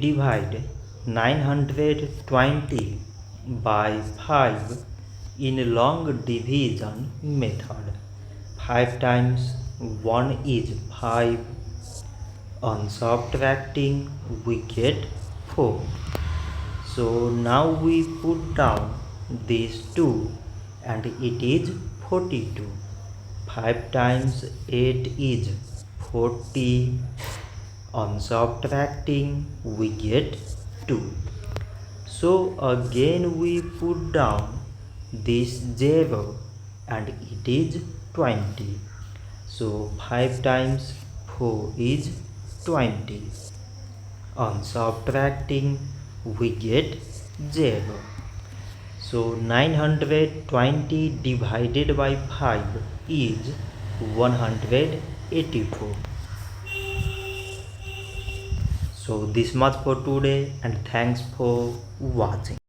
Divide 920 by 5 in long division method. 5 times 1 is 5. On subtracting we get 4. So now we put down these 2 and it is 42. 5 times 8 is 40. On subtracting we get 2. So again we put down this 0 and it is 20. So 5 times 4 is 20. On subtracting we get 0. So 920 divided by 5 is 184. So this much for today and thanks for watching.